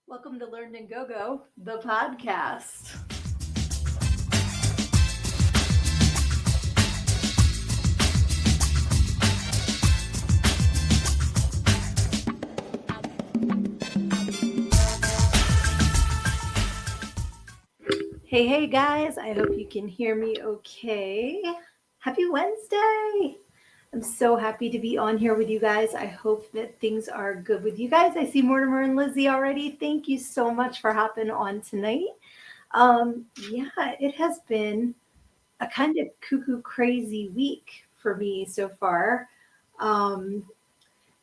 Welcome to Learn and Go Go, the podcast. Hey guys, I hope you can hear me okay. Happy Wednesday! I'm so happy to be on here with you guys. I hope that things are good with you guys. I see Mortimer and Lizzie already. Thank you so much for hopping on tonight. It has been a kind of cuckoo crazy week for me so far.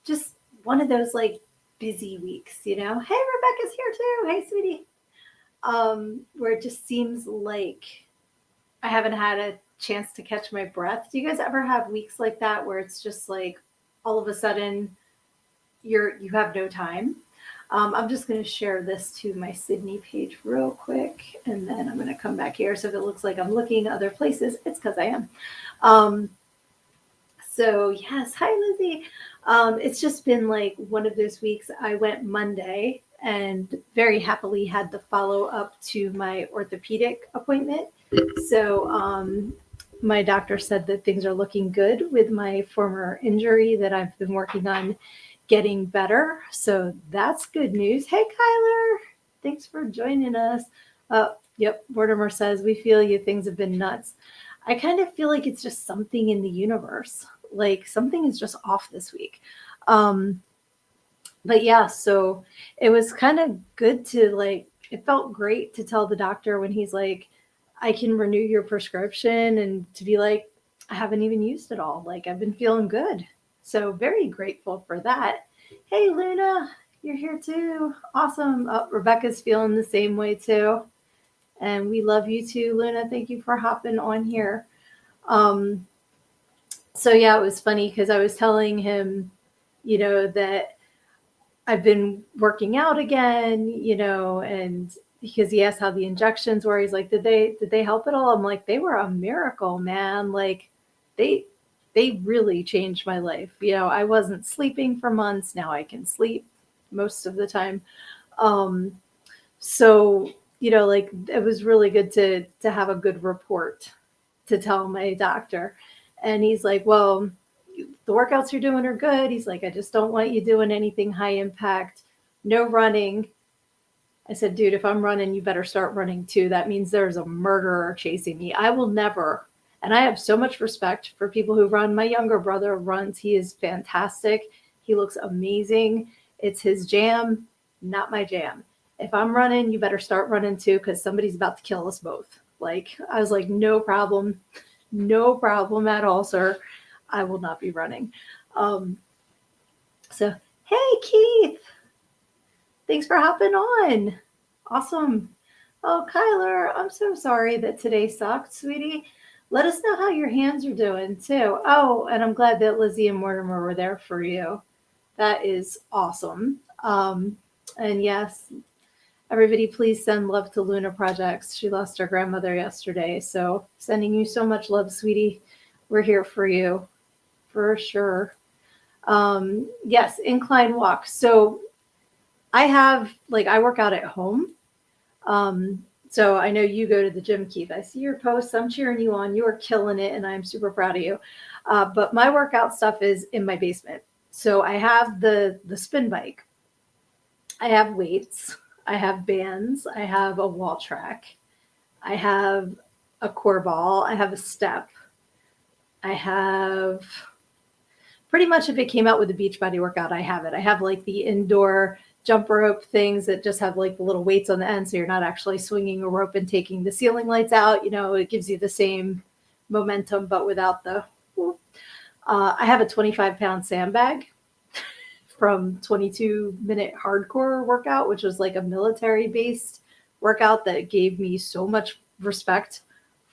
Just one of those like busy weeks, you know. Hey, Rebecca's here too. Hey, sweetie. Where it just seems like I haven't had a chance to catch my breath. Do you guys ever have weeks like that where it's just like all of a sudden you have no time? I'm just going to share this to my Sydnee page real quick, and then I'm going to come back here. So if it looks like I'm looking other places, it's because I am. So yes, hi Lizzie. It's just been like one of those weeks. I went Monday and very happily had the follow up to my orthopedic appointment. So my doctor said that things are looking good with my former injury that I've been working on getting better. So that's good news. Hey, Kyler, thanks for joining us. Yep, Mortimer says, we feel you. Things have been nuts. I kind of feel like it's just something in the universe. Like something is just off this week. But yeah, so it was kind of good to like, it felt great to tell the doctor when he's like, I can renew your prescription, and to be like, I haven't even used it all. Like I've been feeling good. So very grateful for that. Hey, Luna, you're here too. Awesome. Rebecca's feeling the same way too. And we love you too, Luna. Thank you for hopping on here. So yeah, it was funny because I was telling him, that I've been working out again, and because he asked how the injections were, he's like, did they help at all? I'm like, they were a miracle, man. Like they really changed my life. I wasn't sleeping for months. Now I can sleep most of the time. So, like it was really good to have a good report to tell my doctor. And he's like, well, the workouts you're doing are good. He's like, I just don't want you doing anything high impact, no running. I said, dude, if I'm running, you better start running too. That means there's a murderer chasing me. I will never. And I have so much respect for people who run. My younger brother runs. He is fantastic. He looks amazing. It's his jam, not my jam. If I'm running, you better start running too, because somebody's about to kill us both. Like, I was like, no problem. No problem at all, sir. I will not be running. So, hey, Keith. Thanks for hopping on. Awesome. Oh, Kyler, I'm so sorry that today sucked, sweetie. Let us know how your hands are doing, too. Oh, and I'm glad that Lizzie and Mortimer were there for you. That is awesome. And yes, everybody, please send love to Luna Projects. She lost her grandmother yesterday. So sending you so much love, sweetie. We're here for you, for sure. Yes, incline walk. So I work out at home. So I know you go to the gym, Keith. I see your posts. I'm cheering you on. You are killing it, and I'm super proud of you. But my workout stuff is in my basement. So I have the spin bike. I have weights. I have bands. I have a wall track. I have a core ball. I have a step. I have pretty much, if it came out with a Beachbody workout, I have it. I have like the indoor jump rope things that just have like the little weights on the end, so you're not actually swinging a rope and taking the ceiling lights out. It gives you the same momentum, but without the. I have a 25-pound sandbag from 22-minute hardcore workout, which was like a military-based workout that gave me so much respect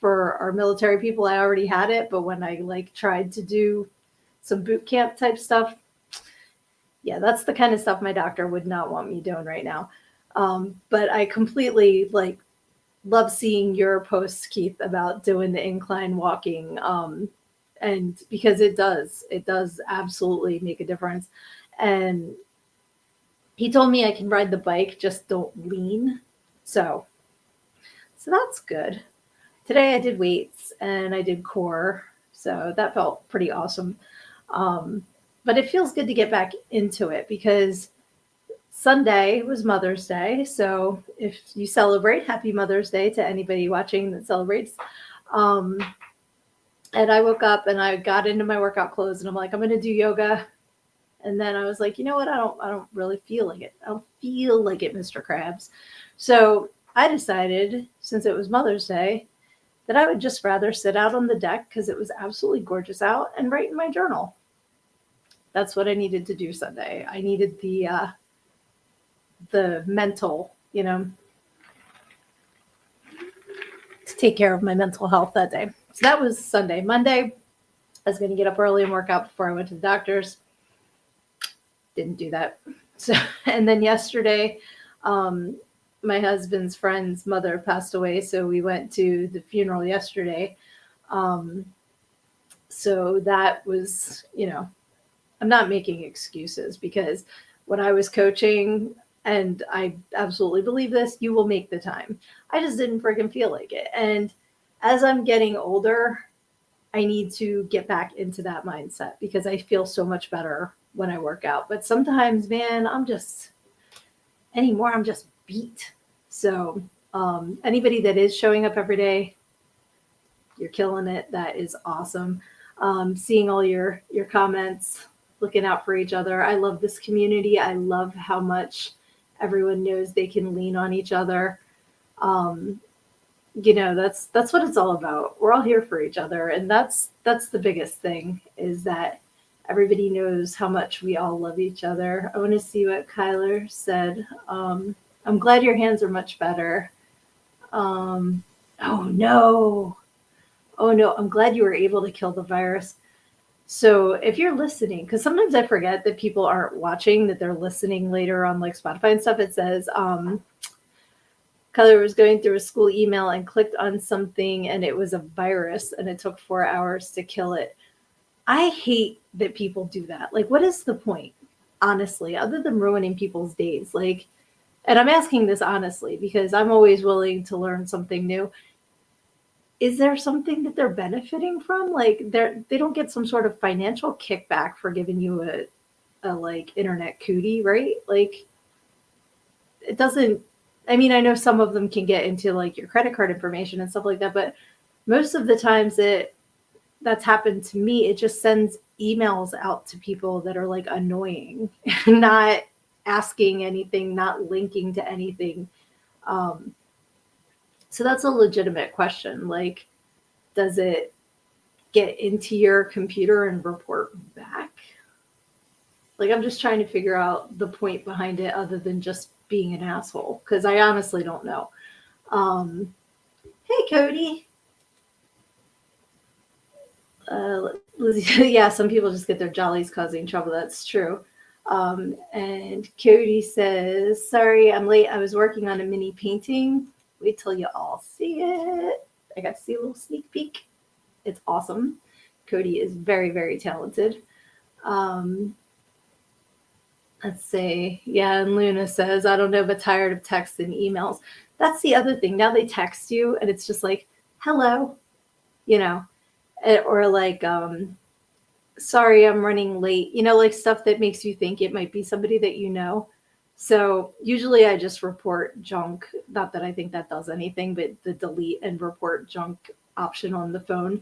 for our military people. I already had it, but when I tried to do some boot camp type stuff, yeah, that's the kind of stuff my doctor would not want me doing right now. But I completely love seeing your posts, Keith, about doing the incline walking. And because it does absolutely make a difference. And He told me I can ride the bike, just don't lean. So that's good. Today I did weights and I did core, so that felt pretty awesome. Um, but it feels good to get back into it because Sunday was Mother's Day. So if you celebrate, happy Mother's Day to anybody watching that celebrates. Um, and I woke up and I got into my workout clothes and I'm like, I'm going to do yoga. And then I was like, you know what? I don't really feel like it. I don't feel like it, Mr. Krabs. So I decided, since it was Mother's Day, that I would just rather sit out on the deck because it was absolutely gorgeous out and write in my journal. That's what I needed to do Sunday. I needed the mental, to take care of my mental health that day. So that was Sunday. Monday, I was going to get up early and work out before I went to the doctor's. Didn't do that. So, and then yesterday, my husband's friend's mother passed away, so we went to the funeral yesterday. So that was, I'm not making excuses because when I was coaching, and I absolutely believe this, you will make the time. I just didn't freaking feel like it. And as I'm getting older, I need to get back into that mindset because I feel so much better when I work out. But sometimes, man, I'm just beat. So anybody that is showing up every day, you're killing it. That is awesome. Seeing all your comments, looking out for each other. I love this community. I love how much everyone knows they can lean on each other. That's what it's all about. We're all here for each other, and that's the biggest thing, is that everybody knows how much we all love each other. I want to see what Kyler said. I'm glad your hands are much better. Oh no. I'm glad you were able to kill the virus. So if you're listening, because sometimes I forget that people aren't watching, that they're listening later on like Spotify and stuff, it says, Kyler was going through a school email and clicked on something and it was a virus and it took 4 hours to kill it. I hate that people do that. Like, what is the point, honestly, other than ruining people's days? Like, and I'm asking this honestly because I'm always willing to learn something new. Is there something that they're benefiting from? Like, they don't get some sort of financial kickback for giving you a like internet cootie, right? Like, it doesn't. I mean, I know some of them can get into like your credit card information and stuff like that, but most of the times that's happened to me, it just sends emails out to people that are like annoying, not asking anything, not linking to anything. So that's a legitimate question. Like, does it get into your computer and report back? Like, I'm just trying to figure out the point behind it other than just being an asshole, because I honestly don't know. Hey, Cody. Yeah, some people just get their jollies causing trouble. That's true. And Cody says, sorry, I'm late. I was working on a mini painting. Wait till you all see it. I got to see a little sneak peek. It's awesome. Cody is very, very talented. Let's see. Yeah, and Luna says, I don't know, but tired of texts and emails. That's the other thing. Now they text you and it's just like, hello, or like, sorry, I'm running late, like stuff that makes you think it might be somebody that you know. So usually I just report junk. Not that I think that does anything, but the delete and report junk option on the phone.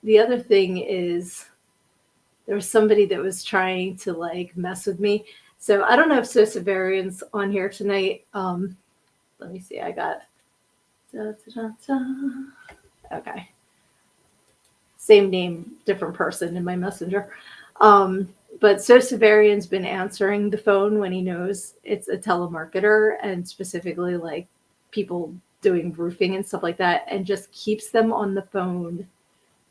The other thing is there was somebody that was trying to like mess with me. So I don't know if Sosavarian's on here tonight. Let me see. I got okay. Same name, different person in my messenger. But Sosavarian's been answering the phone when he knows it's a telemarketer, and specifically like people doing roofing and stuff like that, and just keeps them on the phone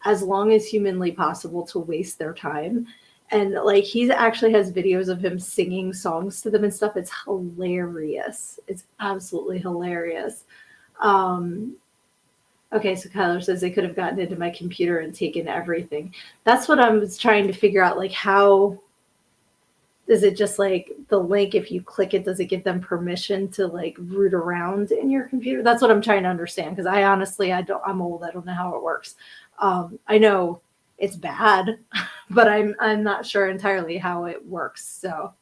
as long as humanly possible to waste their time. And like he actually has videos of him singing songs to them and stuff. It's hilarious. It's absolutely hilarious. Okay, so Kyler says they could have gotten into my computer and taken everything. That's what I was trying to figure out, like how Is it just like the link, if you click it, does it give them permission to like root around in your computer? That's what I'm trying to understand, because I honestly, I'm old. I don't know how it works. I know it's bad, but I'm not sure entirely how it works. So,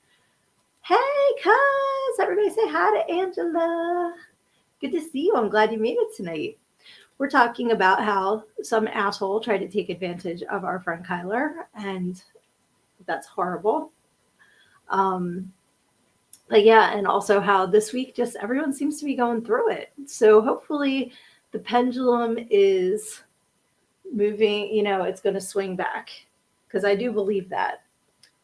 hey, cuz, everybody say hi to Angela. Good to see you. I'm glad you made it tonight. We're talking about how some asshole tried to take advantage of our friend Kyler, and that's horrible. But yeah, and also how this week just everyone seems to be going through it. So hopefully the pendulum is moving, it's going to swing back, because I do believe that.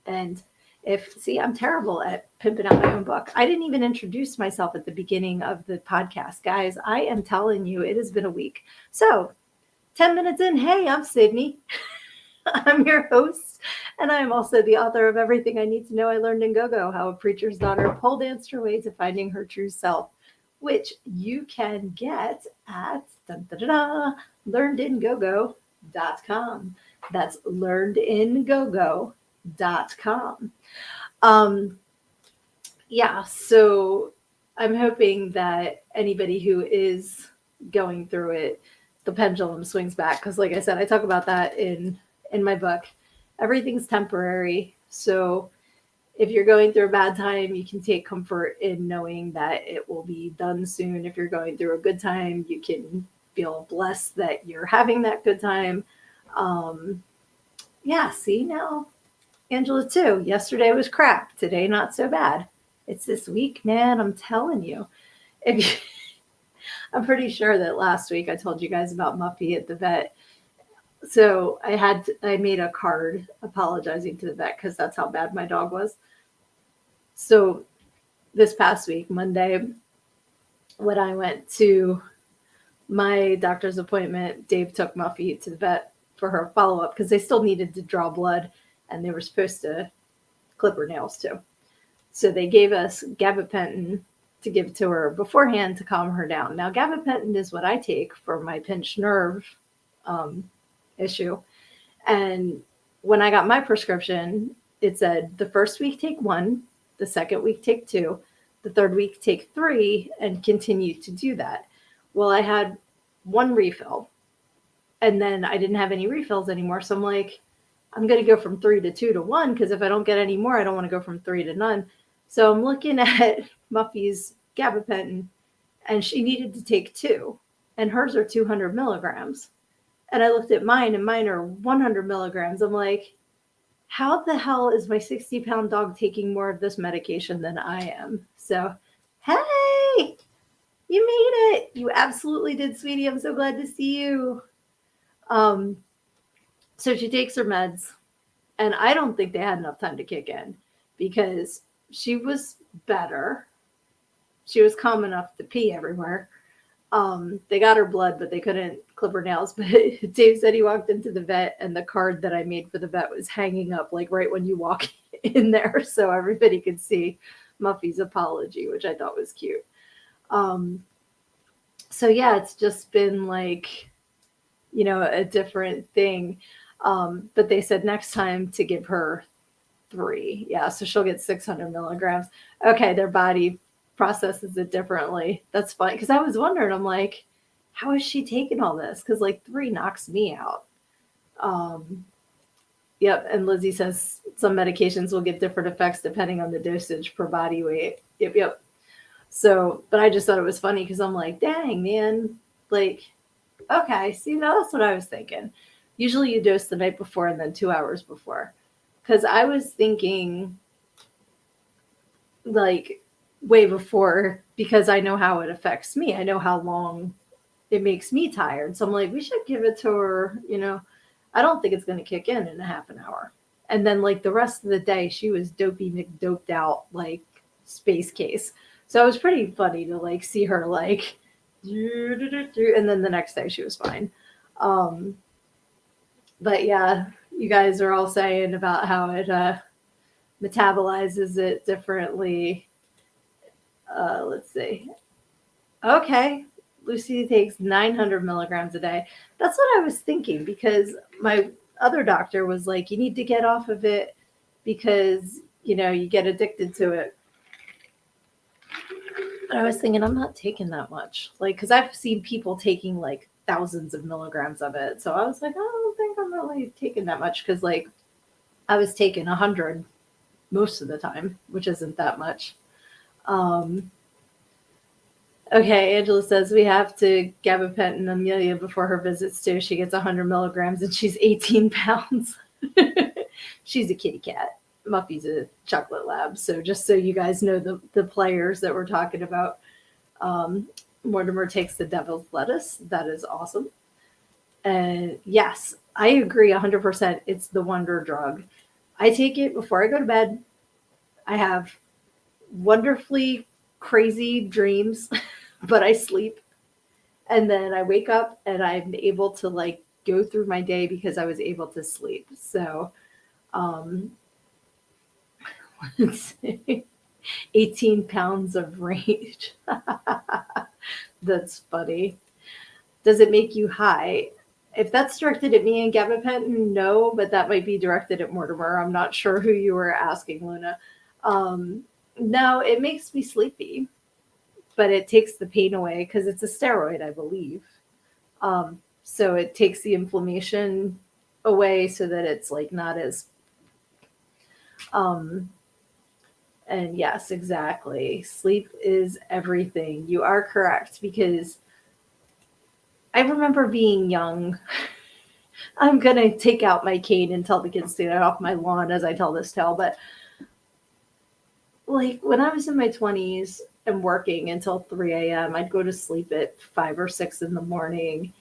And I'm terrible at pimping out my own book. I didn't even introduce myself at the beginning of the podcast. Guys, I am telling you, it has been a week. So 10 minutes in, hey, I'm Sydnee. I'm your host, and I am also the author of Everything I Need to Know I Learned in Go-Go, How a Preacher's Daughter Pole Danced Her Way to Finding Her True Self, which you can get at learnedingogo.com. That's learnedingogo.com. Yeah, so I'm hoping that anybody who is going through it, the pendulum swings back, because like I said, I talk about that in my book. Everything's temporary. So if you're going through a bad time, you can take comfort in knowing that it will be done soon. If you're going through a good time, you can feel blessed that you're having that good time. Yeah, see now, Angela too. Yesterday was crap. Today, not so bad. It's this week, man. I'm telling you. I'm pretty sure that last week I told you guys about Muffy at the vet. So I made a card apologizing to the vet because that's how bad my dog was. So this past week, Monday, when I went to my doctor's appointment, Dave took Muffy to the vet for her follow-up, because they still needed to draw blood and they were supposed to clip her nails too. So they gave us gabapentin to give to her beforehand to calm her down. Now, gabapentin is what I take for my pinched nerve issue. And when I got my prescription, it said the first week take 1, the second week take 2, the third week take 3, and continue to do that. Well, I had 1 refill, and then I didn't have any refills anymore. So I'm like, I'm going to go from 3 to 2 to 1, because if I don't get any more, I don't want to go from 3 to none. So I'm looking at Muffy's gabapentin, and she needed to take 2, and hers are 200 milligrams. And I looked at mine, and mine are 100 milligrams. I'm like, how the hell is my 60-pound dog taking more of this medication than I am? So, hey, you made it. You absolutely did, sweetie. I'm so glad to see you. So she takes her meds, and I don't think they had enough time to kick in, because she was better. She was calm enough to pee everywhere. They got her blood, but they couldn't clip her nails. But Dave said he walked into the vet, and the card that I made for the vet was hanging up like right when you walk in there, so everybody could see Muffy's apology, which I thought was cute. So yeah, it's just been like, a different thing. But they said next time to give her 3. Yeah, so she'll get 600 milligrams. Okay, their body processes it differently. That's fine, because I was wondering, I'm like, how is she taking all this? Because like 3 knocks me out. Yep, and Lizzie says some medications will give different effects depending on the dosage per body weight. Yep. So, but I just thought it was funny, because I'm like, dang, man, like, okay, see, now that's what I was thinking. Usually you dose the night before and then 2 hours before. Because I was thinking, like, way before, because I know how it affects me. I know how long it makes me tired. So I'm like, we should give it to her, I don't think it's going to kick in a half an hour. And then, like, the rest of the day, she was dopey McDoped out, like, space case. So it was pretty funny to, like, see her, like, and then the next day she was fine. But yeah, you guys are all saying about how it metabolizes it differently. Let's see. Okay, Lucy takes 900 milligrams a day. That's what I was thinking, because my other doctor was like, you need to get off of it, because you get addicted to it. But I was thinking, I'm not taking that much. Like, because I've seen people taking like thousands of milligrams of it. So I was like, I don't think I'm really taking that much. Because, like, I was taking 100 most of the time, which isn't that much. Um, okay, Angela says we have to gabapentin Amelia before her visits too. She gets 100 milligrams and she's 18 pounds. She's a kitty cat. Muffy's a chocolate lab. So just so you guys know the players that we're talking about, Mortimer takes the devil's lettuce. That is awesome. And yes, I agree 100%. It's the wonder drug. I take it before I go to bed. I have wonderfully crazy dreams, but I sleep. And then I wake up and I'm able to like go through my day because I was able to sleep. So, let's see, 18 pounds of rage. That's funny. Does it make you high? If that's directed at me and gabapentin, no, but that might be directed at Mortimer. I'm not sure who you were asking, Luna. No, it makes me sleepy, but it takes the pain away because it's a steroid, I believe. So it takes the inflammation away so that it's like not as and yes, exactly. Sleep is everything. You are correct because I remember being young. I'm going to take out my cane and tell the kids to get off my lawn as I tell this tale. But like when I was in my 20s and working until 3 a.m., I'd go to sleep at 5 or 6 in the morning,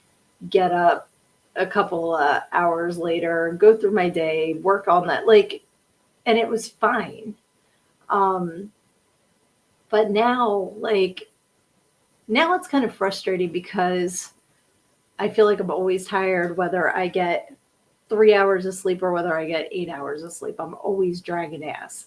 get up a couple hours later, go through my day, work all that. Like, and it was fine. But now, like, now it's kind of frustrating because I feel like I'm always tired, whether I get 3 hours of sleep or whether I get 8 hours of sleep. I'm always dragging ass.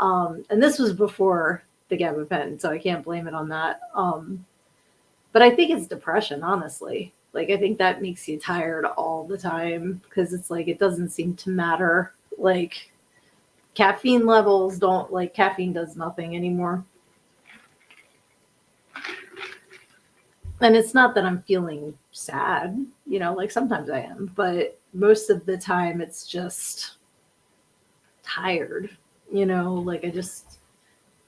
And this was before the gabapentin, so I can't blame it on that. But I think it's depression, honestly. Like, I think that makes you tired all the time because it's like it doesn't seem to matter. Like, caffeine levels don't, like, caffeine does nothing anymore. And it's not that I'm feeling sad, like sometimes I am, but most of the time it's just tired, like I just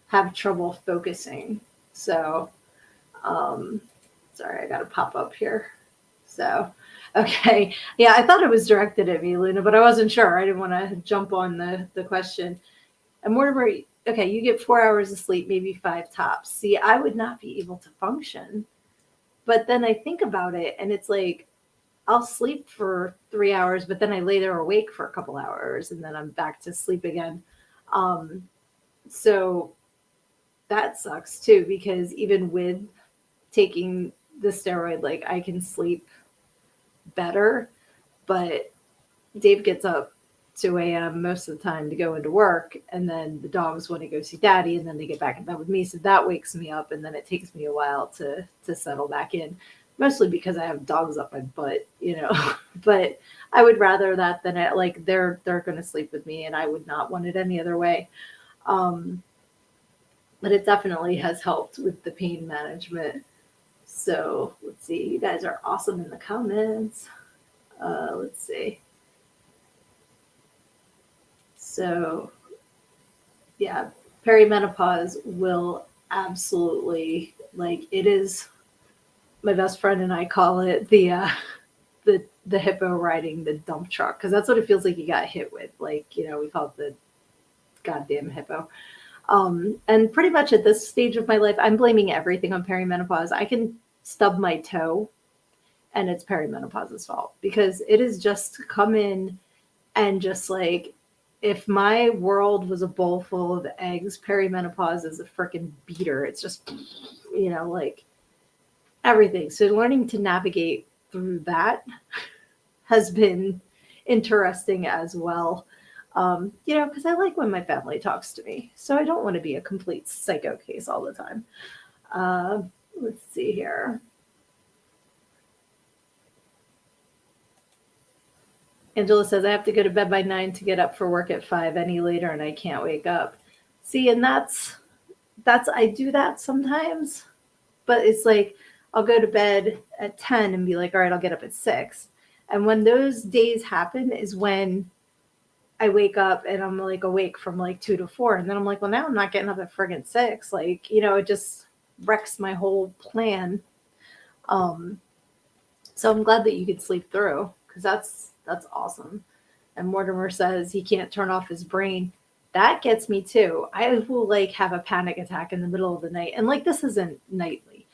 have trouble focusing. So, sorry, I got to pop up here. So, okay. Yeah, I thought it was directed at me, Luna, but I wasn't sure. I didn't want to jump on the question. And Mortimer, okay, you get 4 hours of sleep, maybe 5 tops. See, I would not be able to function. But then I think about it and it's like, I'll sleep for 3 hours, but then I lay there awake for a couple hours and then I'm back to sleep again. So that sucks too, because even with taking the steroid, like I can sleep better, but Dave gets up 2 a.m. most of the time to go into work, and then the dogs want to go see daddy, and then they get back in bed with me, so that wakes me up, and then it takes me a while to settle back in, mostly because I have dogs up my butt, but I would rather that than it, like they're going to sleep with me, and I would not want it any other way. But it definitely has helped with the pain management. So let's see, you guys are awesome in the comments. Let's see. So, yeah, perimenopause will absolutely, like, it is, my best friend and I call it the hippo riding the dump truck, because that's what it feels like you got hit with. Like, we call it the goddamn hippo. And pretty much at this stage of my life, I'm blaming everything on perimenopause. I can stub my toe and it's perimenopause's fault, because it is just come in and just like, if my world was a bowl full of eggs, perimenopause is a freaking beater. It's just, like everything. So learning to navigate through that has been interesting as well. Because I like when my family talks to me. So I don't want to be a complete psycho case all the time. Let's see here. Angela says, I have to go to bed by 9 to get up for work at 5 any later and I can't wake up. See, and that's I do that sometimes, but it's like I'll go to bed at 10 and be like, all right, I'll get up at 6. And when those days happen is when I wake up and I'm like awake from like 2 to 4. And then I'm like, well, now I'm not getting up at friggin' 6. Like, it just wrecks my whole plan. Um, so I'm glad that you could sleep through because that's awesome. And Mortimer says he can't turn off his brain. That gets me too. I will like have a panic attack in the middle of the night. And like this isn't nightly,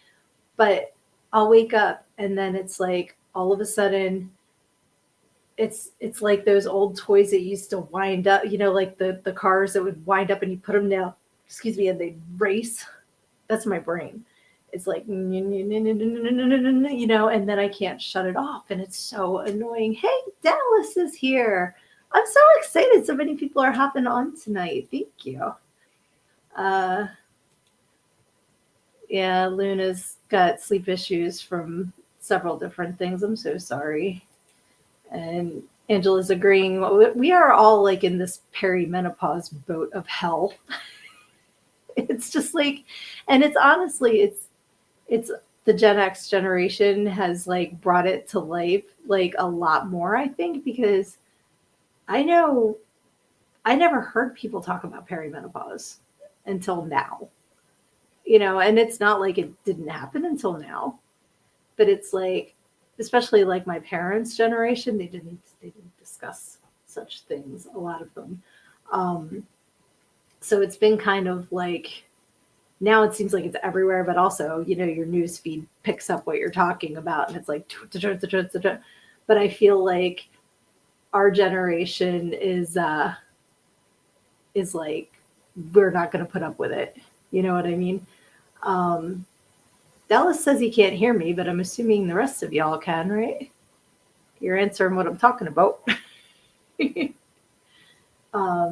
but I'll wake up and then it's like all of a sudden it's like those old toys that used to wind up, like the cars that would wind up and you put them down, excuse me, and they'd race. That's my brain. It's like, and then I can't shut it off. And it's so annoying. Hey, Dallas is here. I'm so excited. So many people are hopping on tonight. Thank you. Yeah, Luna's got sleep issues from several different things. I'm so sorry. And Angela's agreeing. We are all like in this perimenopause boat of hell. It's just like, and it's honestly, it's the Gen X generation has like brought it to life like a lot more, I think, because I know I never heard people talk about perimenopause until now, and it's not like it didn't happen until now, but it's like, especially like my parents' generation, they didn't discuss such things, a lot of them. So it's been kind of like, now it seems like it's everywhere, but also, your news feed picks up what you're talking about and it's like, but I feel like our generation is like, we're not going to put up with it. You know what I mean? Um, Dallas says he can't hear me, but I'm assuming the rest of y'all can, right? You're answering what I'm talking about.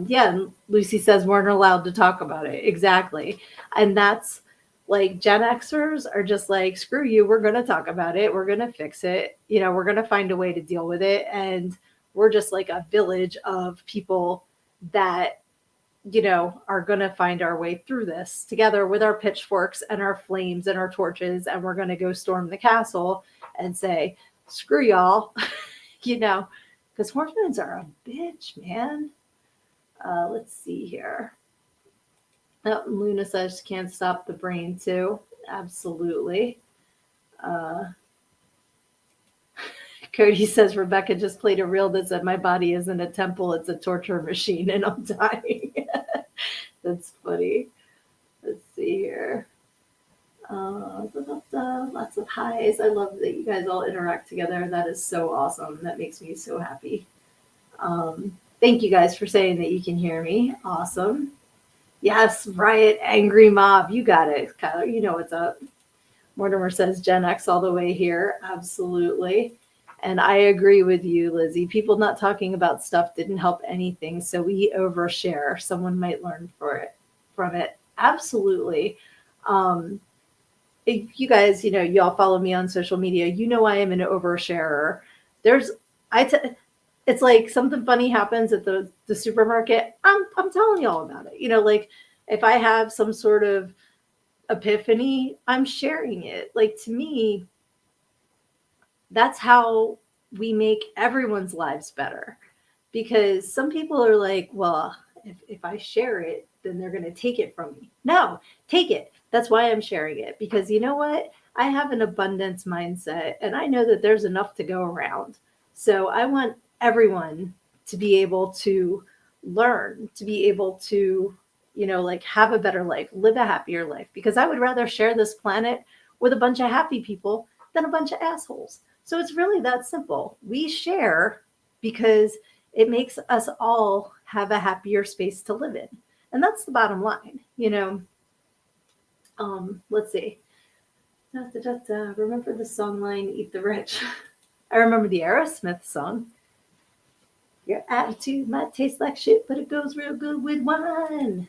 Yeah, and Lucy says we're not allowed to talk about it. Exactly. And that's like Gen Xers are just like, screw you, we're going to talk about it. We're going to fix it. We're going to find a way to deal with it. And we're just like a village of people that, are going to find our way through this together with our pitchforks and our flames and our torches. And we're going to go storm the castle and say, screw y'all, because hormones are a bitch, man. Let's see here. Oh, Luna says can't stop the brain too. Absolutely. Uh, Cody says Rebecca just played a reel that said my body isn't a temple, it's a torture machine, and I'm dying. That's funny. Let's see here. Lots of highs. I love that you guys all interact together. That is so awesome. That makes me so happy. Thank you guys for saying that you can hear me. Awesome. Yes, Riot, Angry Mob. You got it, Kyler. You know what's up. Mortimer says Gen X all the way here. Absolutely. And I agree with you, Lizzie. People not talking about stuff didn't help anything. So we overshare. Someone might learn from it. Absolutely. If you guys, y'all follow me on social media, I am an oversharer. It's like something funny happens at the supermarket. I'm telling y'all about it. Like if I have some sort of epiphany, I'm sharing it. Like to me, that's how we make everyone's lives better. Because some people are like, well, if I share it, then they're going to take it from me. No, take it. That's why I'm sharing it. Because you know what? I have an abundance mindset and I know that there's enough to go around. So I want everyone to be able to learn, to be able to, like have a better life, live a happier life. Because I would rather share this planet with a bunch of happy people than a bunch of assholes. So it's really that simple. We share because it makes us all have a happier space to live in. And that's the bottom line, Let's see. Da, da, da, da. Remember the song line, Eat the Rich? I remember the Aerosmith song. Your attitude might taste like shit, but it goes real good with wine.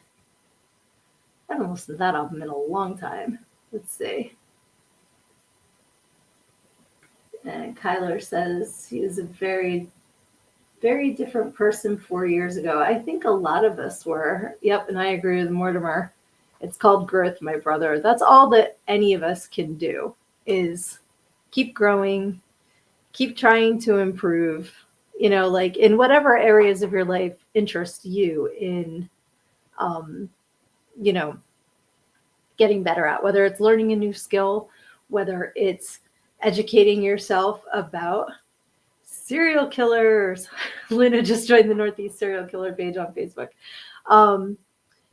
I haven't listened to that album in a long time. Let's see. And Kyler says he is a very very different person 4 years ago. I think a lot of us were. Yep, and I agree with Mortimer. It's called growth, my brother. That's all that any of us can do is keep growing, keep trying to improve, like in whatever areas of your life interest you in, um, you know, getting better at, whether it's learning a new skill, whether it's educating yourself about serial killers. Luna just joined the Northeast Serial Killer page on Facebook. Um,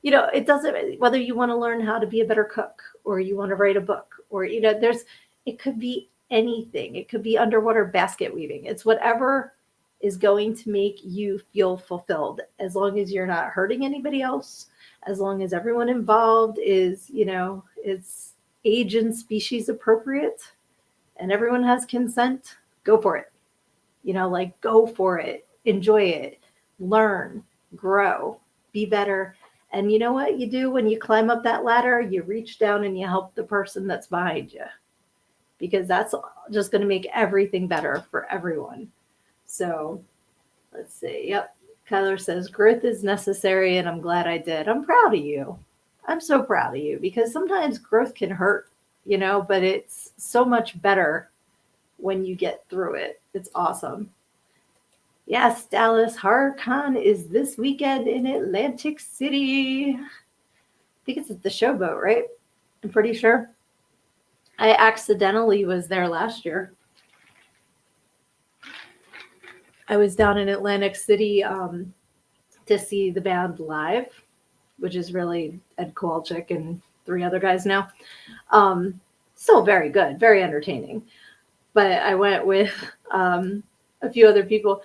it doesn't, whether you want to learn how to be a better cook or you want to write a book or, it could be anything. It could be underwater basket weaving. It's whatever is going to make you feel fulfilled, as long as you're not hurting anybody else, as long as everyone involved is, it's age and species appropriate and everyone has consent. Go for it. Go for it, enjoy it, learn, grow, be better. And you know what you do when you climb up that ladder? You reach down and you help the person that's behind you, because that's just going to make everything better for everyone. So let's see. Yep. Kyler says, growth is necessary, and I'm glad I did. I'm proud of you. I'm so proud of you, because sometimes growth can hurt, but it's so much better when you get through it. It's awesome. Yes, Dallas HorrorCon is this weekend in Atlantic City. I think it's at the Showboat, right? I'm pretty sure. I accidentally was there last year. I was down in Atlantic City to see the band live, which is really Ed Kowalczyk and 3 other guys now. Still very good, very entertaining. But I went with a few other people,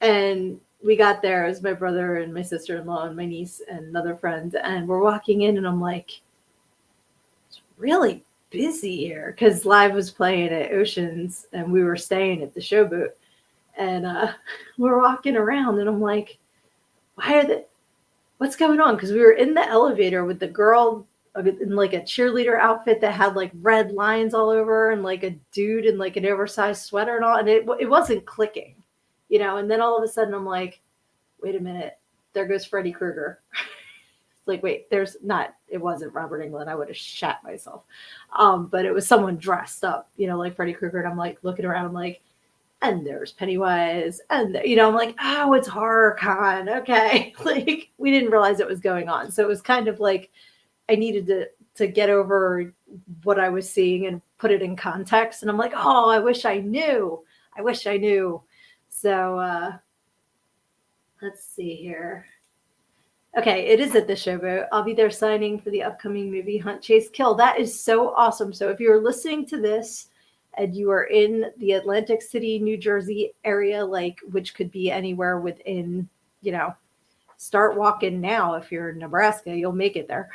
and we got there. It was my brother and my sister-in-law and my niece and another friend, and we're walking in, and I'm like, it's really busy here, because Live was playing at Oceans, and we were staying at the Showboat, and we're walking around, and I'm like, what's going on? Because we were in the elevator with the girl in like a cheerleader outfit that had like red lines all over, and like a dude in like an oversized sweater and all, and it wasn't clicking, and then all of a sudden I'm like, wait a minute, there goes Freddy Krueger. Like, wait, it wasn't Robert Englund. I would have shat myself. But it was someone dressed up, like Freddy Krueger, and I'm like looking around, I'm like, and there's Pennywise, and I'm like, oh, it's HorrorCon, okay. Like, we didn't realize it was going on, so it was kind of like I needed to get over what I was seeing and put it in context. And I'm like, oh, I wish I knew. So let's see here. Okay, it is at the Showboat. I'll be there signing for the upcoming movie Hunt, Chase, Kill. That is so awesome. So if you're listening to this and you are in the Atlantic City, New Jersey area, which could be anywhere within, start walking now. If you're in Nebraska, you'll make it there.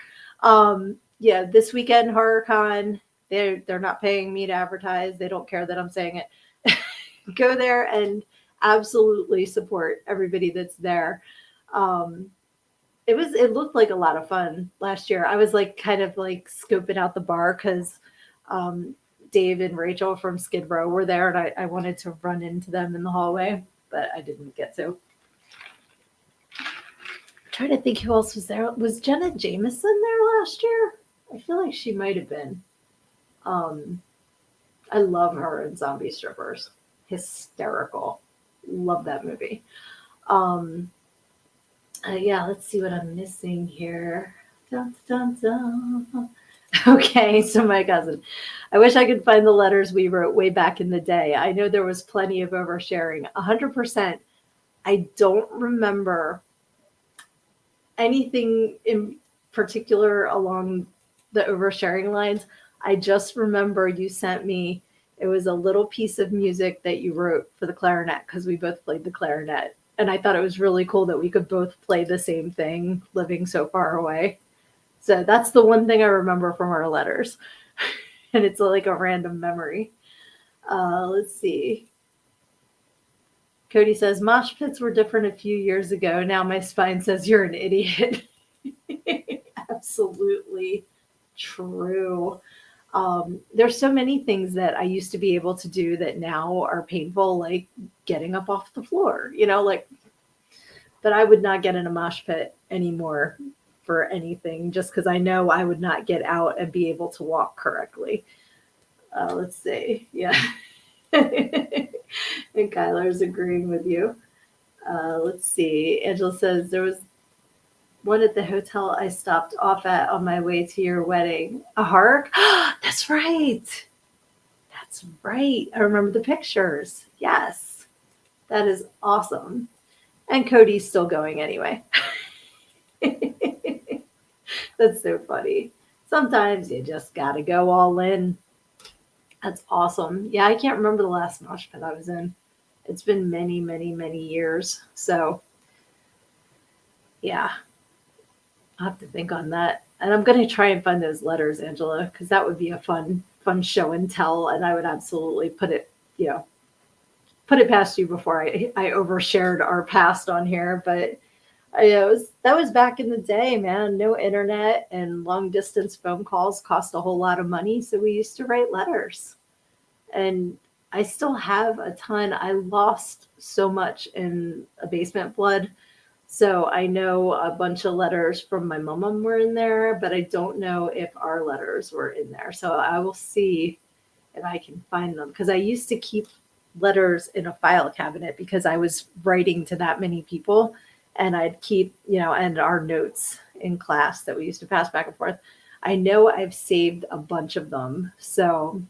This weekend, HorrorCon, they're not paying me to advertise. They don't care that I'm saying it. Go there and absolutely support everybody that's there. It looked like a lot of fun last year. I was kind of scoping out the bar because Dave and Rachel from Skid Row were there, and I wanted to run into them in the hallway, but I didn't get to. Trying to think who else was there. Was Jenna Jameson there last year? I feel like she might have been. I love her in Zombie Strippers. Hysterical. Love that movie. Let's see what I'm missing here. Dun, dun, dun. Okay, so my cousin. I wish I could find the letters we wrote way back in the day. I know there was plenty of oversharing. 100%. I don't remember anything in particular along the oversharing lines. I just remember you sent me, it was a little piece of music that you wrote for the clarinet, because we both played the clarinet. And I thought it was really cool that we could both play the same thing, living so far away. So that's the one thing I remember from our letters. And it's like a random memory. Let's see. Cody says, mosh pits were different a few years ago. Now my spine says you're an idiot. Absolutely true. There's so many things that I used to be able to do that now are painful, like getting up off the floor, like, but I would not get in a mosh pit anymore for anything just because I know I would not get out and be able to walk correctly. Let's see. Yeah. And Kyler's agreeing with you. Let's see. Angela says there was one at the hotel I stopped off at on my way to your wedding. A hark? That's right. That's right. I remember the pictures. Yes. That is awesome. And Cody's still going anyway. That's so funny. Sometimes you just got to go all in. That's awesome. Yeah, I can't remember the last mosh pit I was in. It's been many, many, many years. So, yeah, I'll have to think on that. And I'm going to try and find those letters, Angela, because that would be a fun show and tell. And I would absolutely put it past you before I overshared our past on here. But that was back in the day, man. No internet and long distance phone calls cost a whole lot of money. So we used to write letters. And I still have a ton. I lost so much in a basement flood. So I know a bunch of letters from my mom were in there, but I don't know if our letters were in there. So I will see if I can find them because I used to keep letters in a file cabinet because I was writing to that many people and I'd keep, and our notes in class that we used to pass back and forth. I know I've saved a bunch of them. So,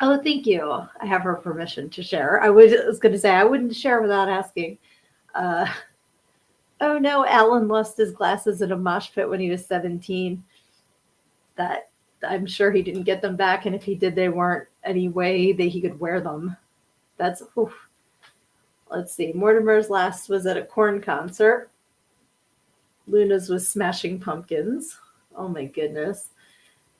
oh, thank you. I have her permission to share. I was going to say I wouldn't share without asking. Uh, oh no, Alan lost his glasses in a mosh pit when he was 17. That I'm sure he didn't get them back, and if he did, they weren't any way that he could wear them. That's oof. Let's see. Mortimer's last was at a corn concert. Luna's was Smashing Pumpkins. Oh my goodness.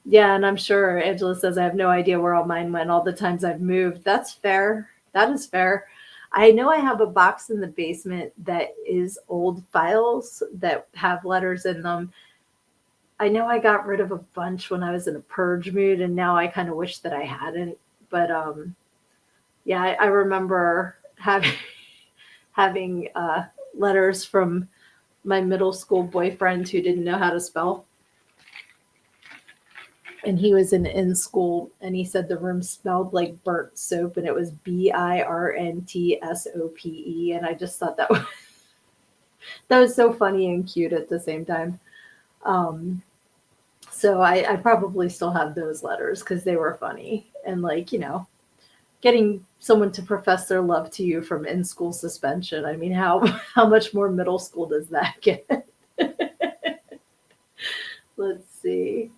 Yeah, and I'm sure Angela says I have no idea where all mine went all the times I've moved. That's fair. That is fair. I know I have a box in the basement that is old files that have letters in them. I know I got rid of a bunch when I was in a purge mood, and now I kind of wish that I hadn't. But yeah, I remember having letters from my middle school boyfriend who didn't know how to spell. And he was in school and he said the room smelled like burnt soap and it was BIRNTSOPE. And I just thought that was so funny and cute at the same time. So I probably still have those letters because they were funny. And like, getting someone to profess their love to you from in-school suspension. I mean, how much more middle school does that get? Let's see.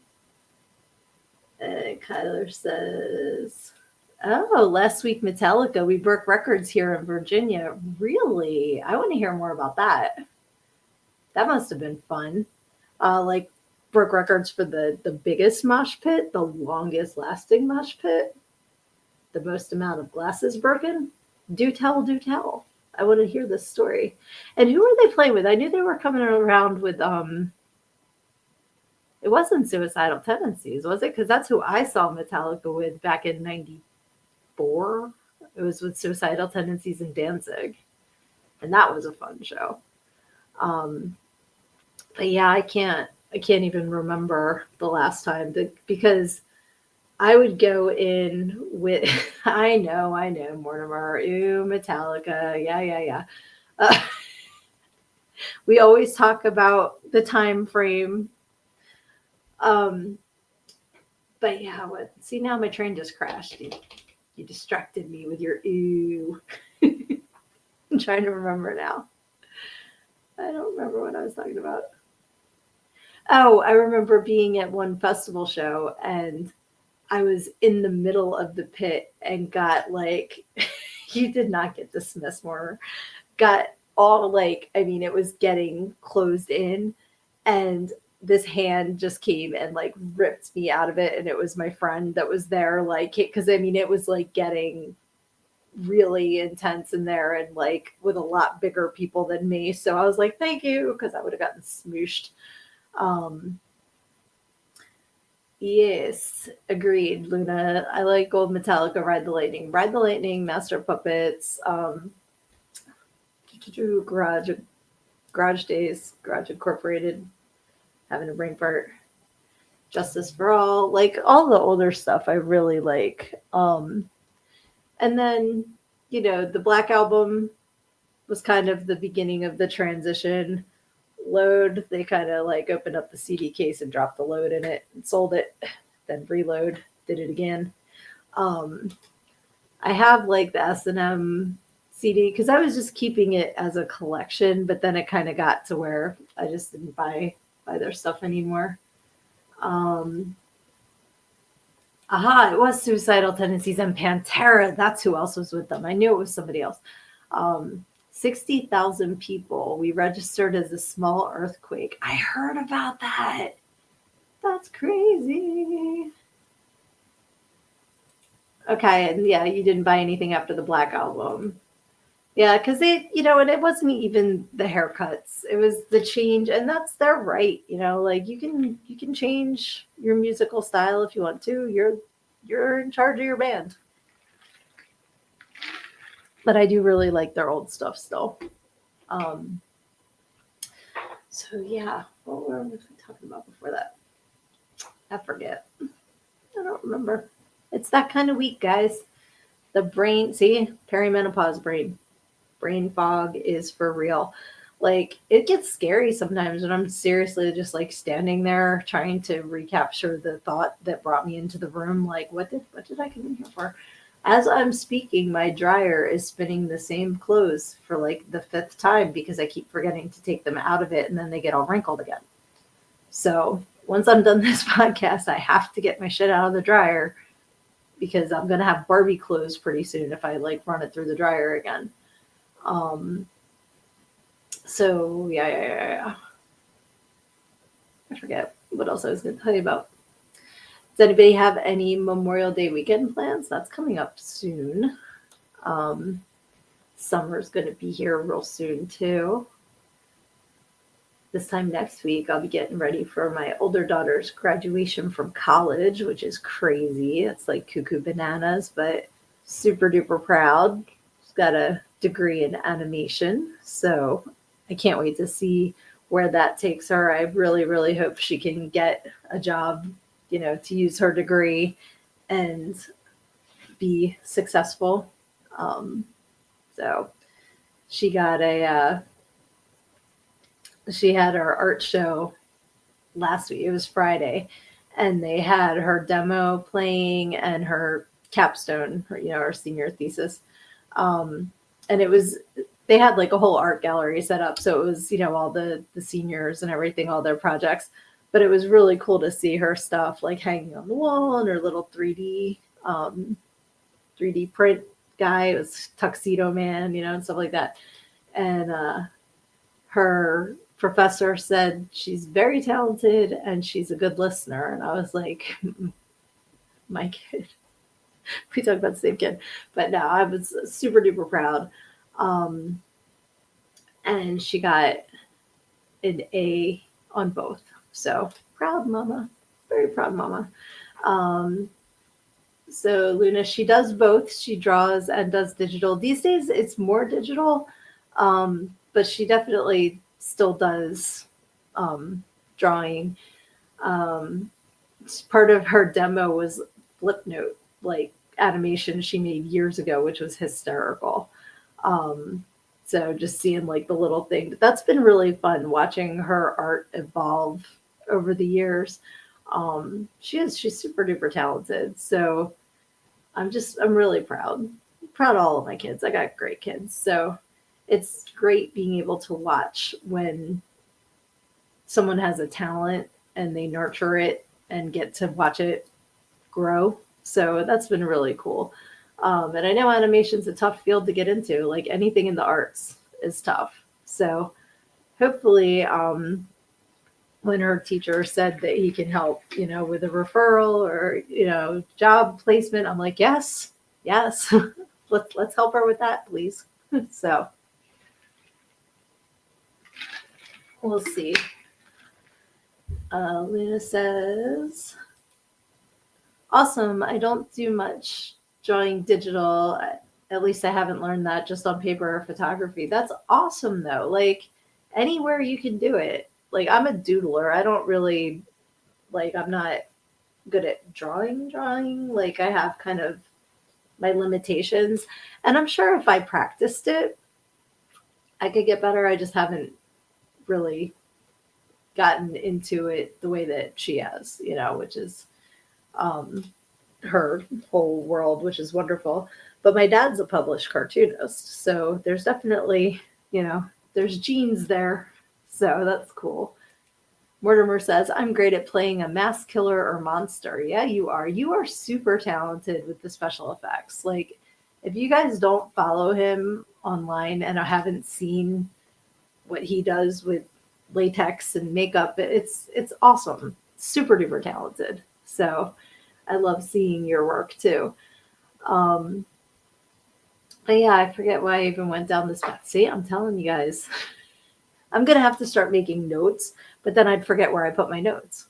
Kyler says, oh, last week Metallica, we broke records here in Virginia. Really? I want to hear more about that. That must have been fun. Like broke records for the biggest mosh pit, the longest lasting mosh pit, the most amount of glasses broken. Do tell, do tell. I want to hear this story. And who were they playing with? I knew they were coming around with it wasn't Suicidal Tendencies, was it? Because that's who I saw Metallica with back in '94. It was with Suicidal Tendencies in Danzig. And that was a fun show. But yeah, I can't even remember the last time because I would go in with I know, Mortimer, ooh, Metallica, yeah. We always talk about the time frame. But yeah, see now my train just crashed. You distracted me with your ooh. I'm trying to remember now. I don't remember what I was talking about. Oh, I remember being at one festival show and I was in the middle of the pit and got like, you did not get dismissed more. Got all like, I mean, it was getting closed in and this hand just came and like ripped me out of it. And it was my friend that was there, like, because I mean, it was like getting really intense in there and like with a lot bigger people than me. So I was like, thank you, because I would have gotten smooshed. Yes, agreed, Luna. I like Gold Metallica, Ride the Lightning, Master of Puppets, Garage, Garage Days, Garage Incorporated, having a brain fart, Justice for All, like all the older stuff I really like. And then, the Black Album was kind of the beginning of the transition. Load, they kind of like opened up the CD case and dropped the load in it and sold it, then Reload did it again. Um, I have like the S&M CD because I was just keeping it as a collection, but then it kind of got to where I just didn't buy their stuff anymore. Um, Aha, it was Suicidal Tendencies and Pantera. That's who else was with them. I knew it was somebody else. 60,000 people. We registered as a small earthquake. I heard about that. That's crazy. Okay, and yeah, you didn't buy anything after the Black Album. Yeah, because and it wasn't even the haircuts. It was the change, and that's their right. Like you can change your musical style if you want to. You're in charge of your band. But I do really like their old stuff still. Um, so yeah, what were we talking about before that? I forget. I don't remember. It's that kind of week, guys. The brain, see, perimenopause brain fog is for real. Like it gets scary sometimes when I'm seriously just like standing there trying to recapture the thought that brought me into the room. Like what did I come in here for? As I'm speaking, my dryer is spinning the same clothes for like the fifth time because I keep forgetting to take them out of it and then they get all wrinkled again. So once I'm done this podcast, I have to get my shit out of the dryer because I'm gonna have Barbie clothes pretty soon if I like run it through the dryer again. Um, so yeah. I forget what else I was going to tell you about. Does anybody have any Memorial Day weekend plans? That's coming up soon. Um, Summer's going to be here real soon too. This time next week, I'll be getting ready for my older daughter's graduation from college, which is crazy. It's like cuckoo bananas, but super duper proud. She's got a degree in animation, so I can't wait to see where that takes her. I really, really hope she can get a job, to use her degree and be successful. Um, so she got she had her art show last week. It was Friday, and they had her demo playing and her capstone, her senior thesis. And they had like a whole art gallery set up. So it was, all the seniors and everything, all their projects. But it was really cool to see her stuff like hanging on the wall and her little 3D print guy. It was Tuxedo Man, and stuff like that. And her professor said she's very talented and she's a good listener. And I was like, my kid. We talked about the same kid. But no, I was super duper proud. Um, and she got an A on both. So proud mama, very proud mama. Um, so Luna, she does both. She draws and does digital. These days it's more digital, but she definitely still does drawing. Um, Part of her demo was Flipnote, like animation she made years ago, which was hysterical. Um, so just seeing like the little thing, but that's been really fun watching her art evolve over the years. She's super duper talented. So I'm really proud. I'm proud of all of my kids. I got great kids. So it's great being able to watch when someone has a talent and they nurture it and get to watch it grow. So that's been really cool. And I know animation's a tough field to get into. Like anything in the arts is tough. So hopefully, when her teacher said that he can help, with a referral or job placement, I'm like, yes, let's help her with that, please. So we'll see. Luna says, Awesome. I don't do much drawing digital. At least I haven't learned that just on paper or photography. That's awesome though. Like anywhere you can do it. Like I'm a doodler. I don't really like I'm not good at drawing. Like I have kind of my limitations. And I'm sure if I practiced it, I could get better. I just haven't really gotten into it the way that she has, which is um her whole world, which is wonderful. But my dad's a published cartoonist, so there's definitely, you know, there's genes there. So that's cool. Mortimer says, I'm great at playing a mass killer or monster. Yeah, you are. You are super talented with the special effects. Like, if you guys don't follow him online and I haven't seen what he does with latex and makeup, it's awesome. Super duper talented. So I love seeing your work too. Um, but yeah, I forget why I even went down this path. See, I'm telling you guys, I'm gonna have to start making notes, but then I'd forget where I put my notes.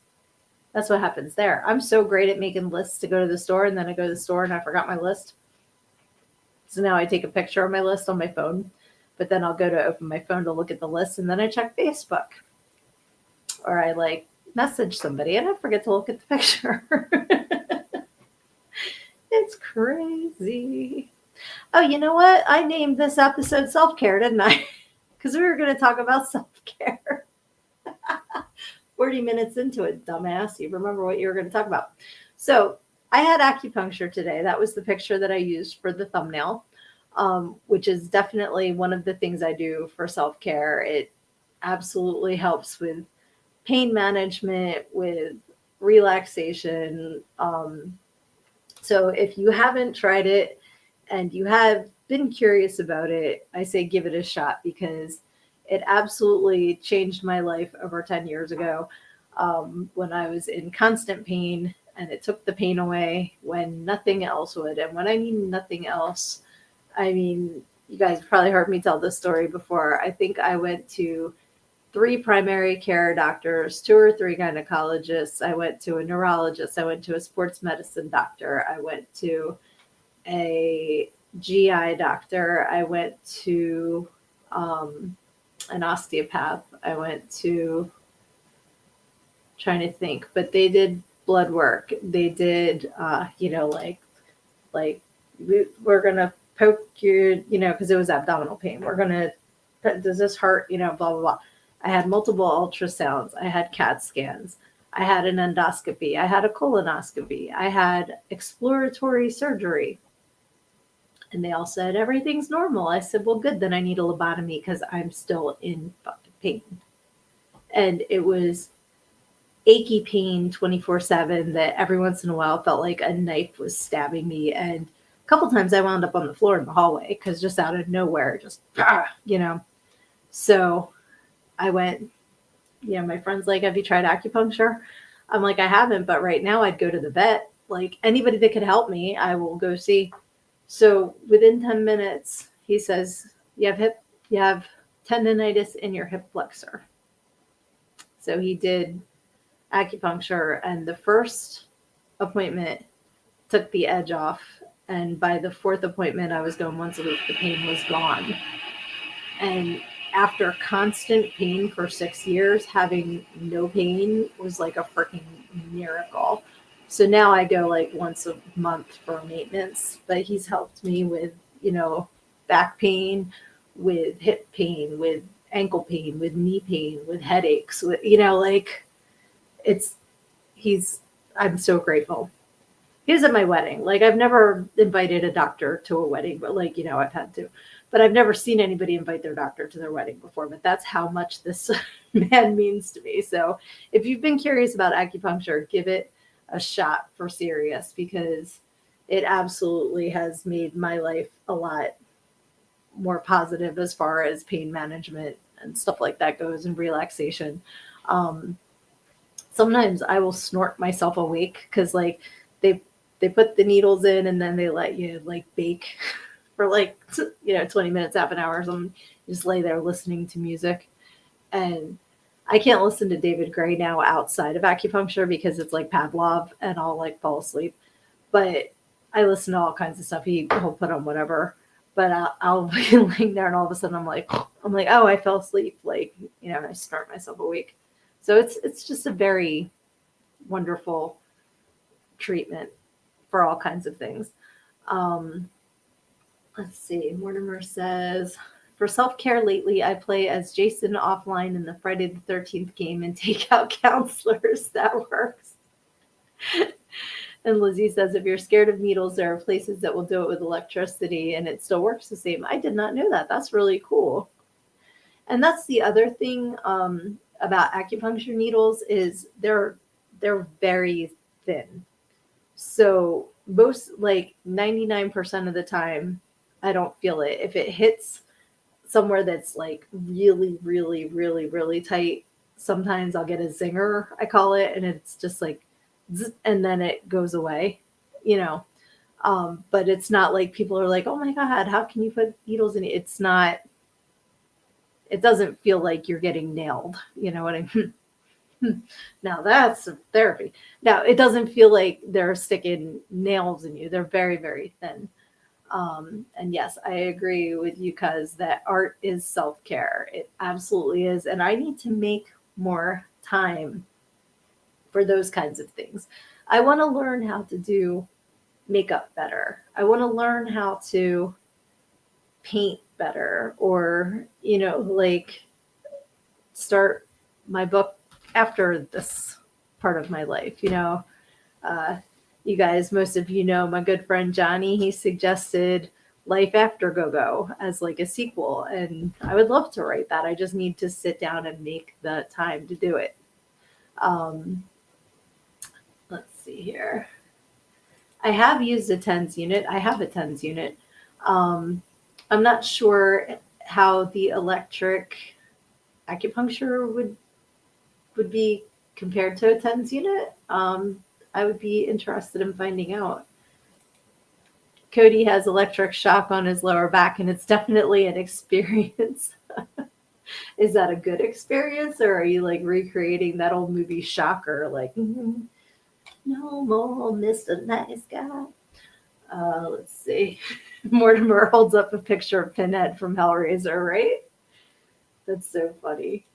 That's what happens there. I'm so great at making lists to go to the store, and then I go to the store and I forgot my list. So now I take a picture of my list on my phone, but then I'll go to open my phone to look at the list, and then I check Facebook or I like message somebody and I forget to look at the picture. It's crazy. Oh, you know what? I named this episode Self Care, didn't I? Because we were going to talk about self care. 40 minutes into it, dumbass. You remember what you were going to talk about. So I had acupuncture today. That was the picture that I used for the thumbnail, which is definitely one of the things I do for self care. It absolutely helps with pain management, with relaxation. So if you haven't tried it and you have been curious about it, I say give it a shot because it absolutely changed my life over 10 years ago when I was in constant pain, and it took the pain away when nothing else would. And when I mean nothing else, I mean, you guys probably heard me tell this story before. I think I went to 3 primary care doctors, 2 or 3 gynecologists. I went to a neurologist. I went to a sports medicine doctor. I went to a GI doctor. I went to an osteopath. I went to, trying to think, but they did blood work. They did, like we're gonna poke you, because it was abdominal pain. We're gonna, does this hurt? Blah blah blah. I had multiple ultrasounds. I had CAT scans. I had an endoscopy. I had a colonoscopy. I had exploratory surgery. And they all said, everything's normal. I said, well, good. Then I need a lobotomy because I'm still in fucking pain. And it was achy pain 24/7 that every once in a while felt like a knife was stabbing me. And a couple times I wound up on the floor in the hallway because just out of nowhere, just, So I went, my friend's like, have you tried acupuncture? I'm like, I haven't, but right now I'd go to the vet. Like anybody that could help me, I will go see. So within 10 minutes, he says, you have tendonitis in your hip flexor. So he did acupuncture, and the first appointment took the edge off. And by the 4th appointment, I was going once a week. The pain was gone. And after constant pain for 6 years, having no pain was like a freaking miracle. So now I go like once a month for maintenance, but he's helped me with, back pain, with hip pain, with ankle pain, with knee pain, with headaches, with, I'm so grateful. He was at my wedding. Like I've never invited a doctor to a wedding, but I've had to. But I've never seen anybody invite their doctor to their wedding before. But that's how much this man means to me. So if you've been curious about acupuncture, give it a shot for serious because it absolutely has made my life a lot more positive as far as pain management and stuff like that goes and relaxation. Sometimes I will snort myself awake because they put the needles in and then they let you bake for 20 minutes, half an hour or something. You just lay there listening to music. And I can't listen to David Gray now outside of acupuncture because it's like Pavlov and I'll fall asleep. but I listen to all kinds of stuff. He'll put on whatever, but I'll be laying there and all of a sudden I'm like, oh, I fell asleep. Like, and I start myself awake. So it's just a very wonderful treatment for all kinds of things. Let's see. Mortimer says, for self-care lately, I play as Jason offline in the Friday the 13th game and take out counselors. That works. And Lizzie says, if you're scared of needles, there are places that will do it with electricity and it still works the same. I did not know that. That's really cool. And that's the other thing about acupuncture needles is they're very thin. So most, like 99% of the time, I don't feel it. If it hits somewhere that's like really, really, really, really tight, sometimes I'll get a zinger, I call it, and it's just like, and then it goes away, but it's not like people are like, oh my God, how can you put needles in it? It's not, it doesn't feel like you're getting nailed. You know what I mean? Now that's therapy. Now it doesn't feel like they're sticking nails in you. They're very, very thin. And yes, I agree with you, cuz that art is self-care. It absolutely is. And I need to make more time for those kinds of things. I want to learn how to do makeup better. I want to learn how to paint better, or, like start my book after this part of my life. You guys, most of you know my good friend Johnny. He suggested Life After Go-Go as like a sequel, and I would love to write that. I just need to sit down and make the time to do it. Let's see here. I have used a TENS unit. I have a TENS unit. I'm not sure how the electric acupuncture would be compared to a TENS unit. I would be interested in finding out. Cody has electric shock on his lower back, and it's definitely an experience. Is that a good experience, or are you like recreating that old movie Shocker? Like, no more Mr. Nice Guy. Let's see. Mortimer holds up a picture of Pinhead from Hellraiser, right? That's so funny.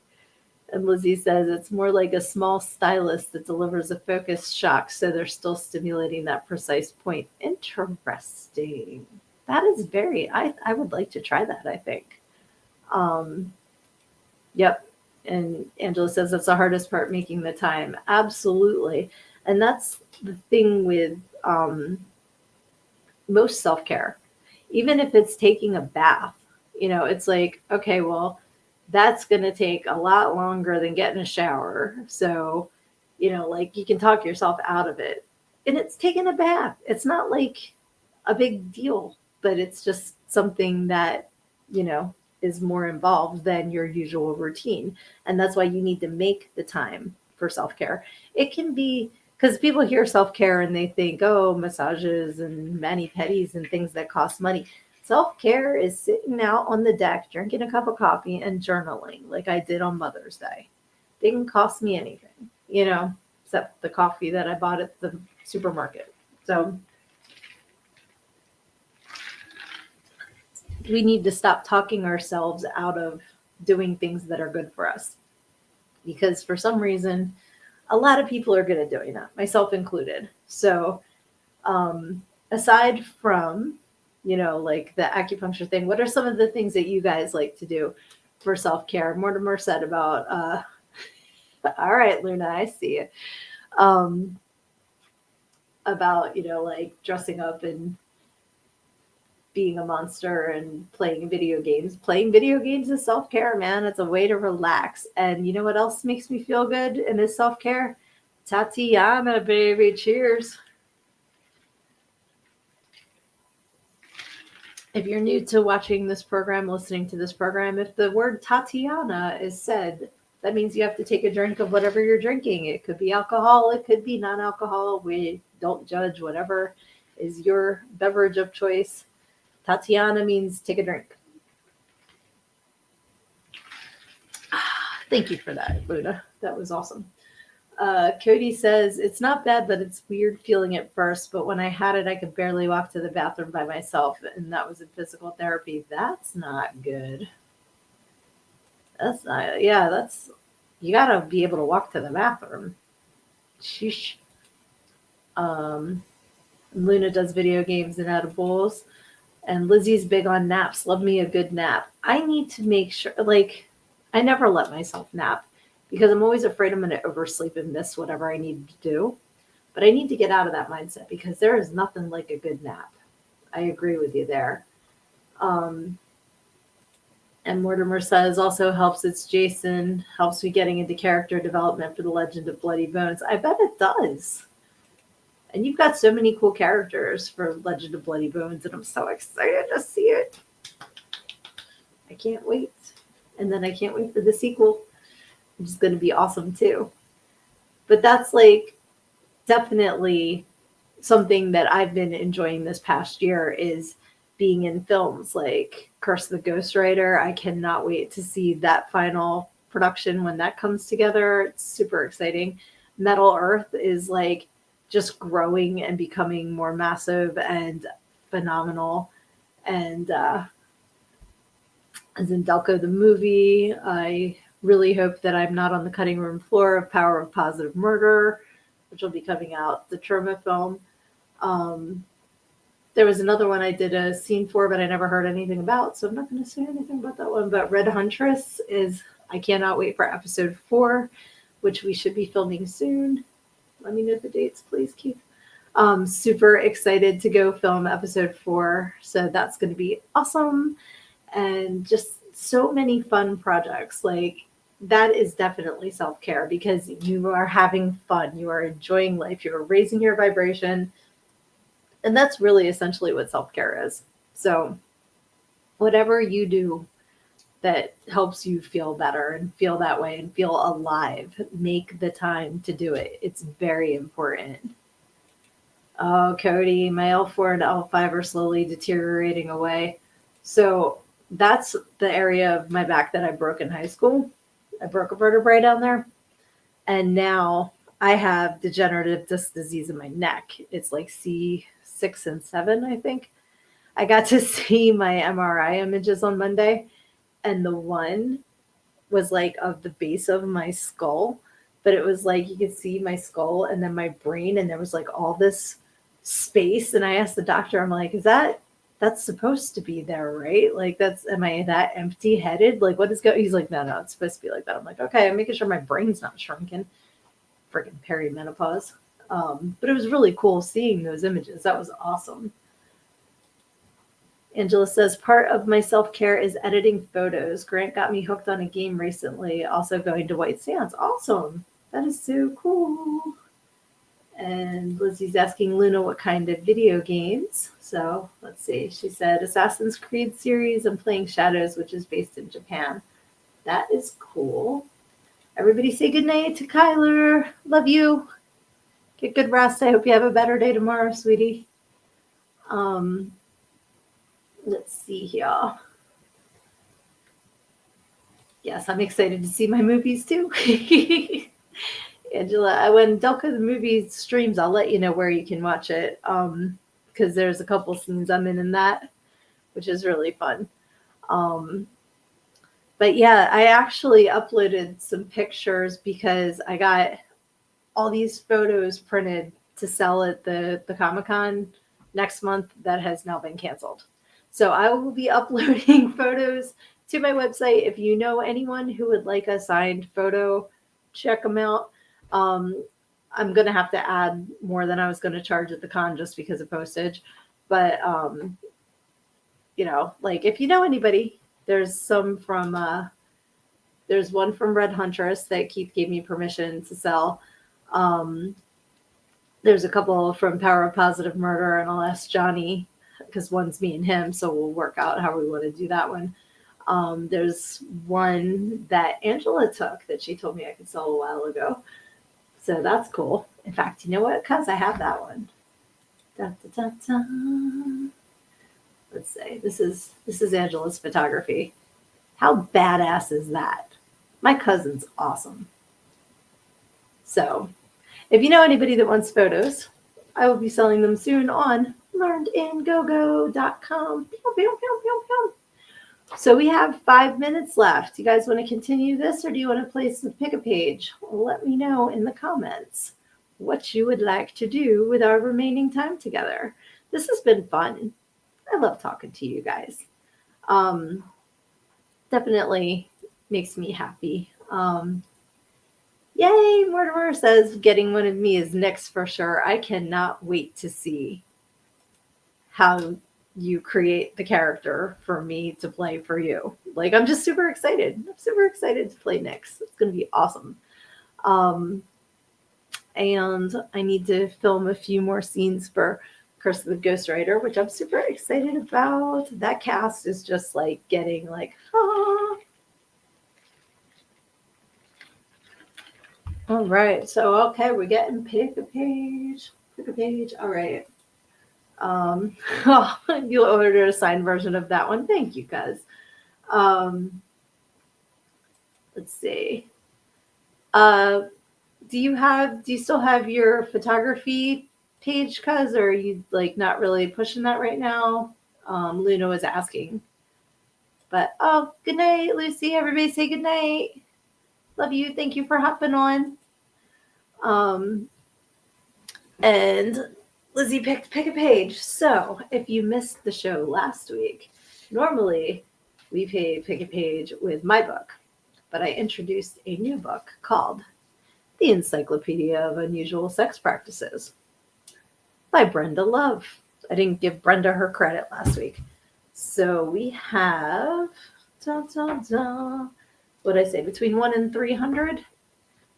And Lizzie says it's more like a small stylus that delivers a focused shock, so they're still stimulating that precise point. Interesting. That is I would like to try that, I think. Yep. And Angela says that's the hardest part, making the time. Absolutely. And that's the thing with most self-care. Even if it's taking a bath, it's like, okay, well, that's going to take a lot longer than getting a shower. So, like you can talk yourself out of it. And it's taking a bath. It's not like a big deal, but it's just something that, is more involved than your usual routine. And that's why you need to make the time for self-care. It can be, because people hear self-care and they think, oh, massages and mani-pedis and things that cost money. Self-care is sitting out on the deck, drinking a cup of coffee and journaling like I did on Mother's Day. Didn't cost me anything, except the coffee that I bought at the supermarket. So we need to stop talking ourselves out of doing things that are good for us. Because for some reason, a lot of people are good at doing that, myself included. So aside from like the acupuncture thing, what are some of the things that you guys like to do for self-care? Mortimer said about, all right, Luna, I see it. About, like dressing up and being a monster and playing video games. Playing video games is self-care, man. It's a way to relax. And you know what else makes me feel good and is self-care? Tatiana, baby. Cheers. If you're new to watching this program, listening to this program, if the word Tatiana is said, that means you have to take a drink of whatever you're drinking. It could be alcohol. It could be non-alcohol. We don't judge whatever is your beverage of choice. Tatiana means take a drink. Thank you for that, Luna. That was awesome. Cody says, it's not bad, but it's weird feeling at first. But when I had it, I could barely walk to the bathroom by myself. And that was in physical therapy. That's not good. That's not, yeah, that's, you got to be able to walk to the bathroom. Sheesh. Luna does video games and edibles. And Lizzie's big on naps. Love me a good nap. I need to make sure, like, I never let myself nap because I'm always afraid I'm going to oversleep and miss whatever I need to do. But I need to get out of that mindset because there is nothing like a good nap. I agree with you there. And Mortimer says also helps. It's Jason. Helps me getting into character development for the Legend of Bloody Bones. I bet it does. And you've got so many cool characters for Legend of Bloody Bones, and I'm so excited to see it. I can't wait. And then I can't wait for the sequel, which is going to be awesome too. But that's like definitely something that I've been enjoying this past year is being in films like Curse of the Ghostwriter. I cannot wait to see that final production when that comes together. It's super exciting. Metal Earth is like just growing and becoming more massive and phenomenal. And as in Delco the movie, I really hope that I'm not on the cutting room floor of Power of Positive Murder, which will be coming out, the Trauma film. There was another one I did a scene for, but I never heard anything about, so I'm not going to say anything about that one. But Red Huntress is, I cannot wait for episode 4, which we should be filming soon. Let me know the dates, please, Keith. Super excited to go film episode 4. So that's going to be awesome. And just so many fun projects. Like, that is definitely self-care because you are having fun. You are enjoying life. You are raising your vibration. And that's really essentially what self-care is. So whatever you do that helps you feel better and feel that way and feel alive, make the time to do it. It's very important. Oh, Cody, my L4 and L5 are slowly deteriorating away. So that's the area of my back that I broke in high school. I broke a vertebrae down there. And now I have degenerative disc disease in my neck. It's like C6 and 7, I think. I got to see my MRI images on Monday. And the one was like of the base of my skull, but it was like you could see my skull and then my brain, and there was like all this space. And I asked the doctor, I'm like, that's supposed to be there, right? Like, am I that empty headed? Like, what is going? He's like, no, it's supposed to be like that. I'm like, okay, I'm making sure my brain's not shrunken. Freaking perimenopause. But it was really cool seeing those images. That was awesome. Angela says, part of my self-care is editing photos. Grant got me hooked on a game recently, also going to White Sands. Awesome. That is so cool. And Lizzie's asking Luna what kind of video games. So let's see. She said, Assassin's Creed series. I'm playing Shadows, which is based in Japan. That is cool. Everybody say goodnight to Kyler. Love you. Get good rest. I hope you have a better day tomorrow, sweetie. Let's see here. Yes, I'm excited to see my movies too. Angela, when Delco the movie streams, I'll let you know where you can watch it. Because there's a couple scenes I'm in that, which is really fun. But yeah, I actually uploaded some pictures because I got all these photos printed to sell at the Comic-Con next month that has now been canceled. So I will be uploading photos to my website. If you know anyone who would like a signed photo, check them out. I'm going to have to add more than I was going to charge at the con just because of postage. But, like if you know anybody, there's some from, there's one from Red Huntress that Keith gave me permission to sell. There's a couple from Power of Positive Murder, and I'll ask Johnny because one's me and him, so we'll work out how we want to do that one. There's one that Angela took that she told me I could sell a while ago. So that's cool. In fact, you know what? Because I have that one. Da, da, da, da. Let's say this is Angela's photography. How badass is that? My cousin's awesome. So if you know anybody that wants photos, I will be selling them soon on learnedingogo.com. So we have 5 minutes left. You guys want to continue this, or do you want to pick a page? Let me know in the comments what you would like to do with our remaining time together. This has been fun. I love talking to you guys. Definitely makes me happy. Yay, Mortimer says getting one of me is next for sure. I cannot wait to see how you create the character for me to play for you. Like, I'm just super excited. I'm super excited to play Nyx. It's going to be awesome. And I need to film a few more scenes for Curse of the Ghostwriter, which I'm super excited about. That cast is just like getting like, ah. All right. So, okay, we're getting pick a page. Pick a page. All right. You ordered a signed version of that one. Thank you, guys. Let's see. Do you still have your photography page, cuz, or are you like not really pushing that right now? Luna was asking. But good night, Lucy. Everybody say good night. Love you. Thank you for hopping on. And Lizzie pick a page. So if you missed the show last week, normally we pick a page with my book, but I introduced a new book called The Encyclopedia of Unusual Sex Practices by Brenda Love. I didn't give Brenda her credit last week. So we have, what did I say, between 1 and 300?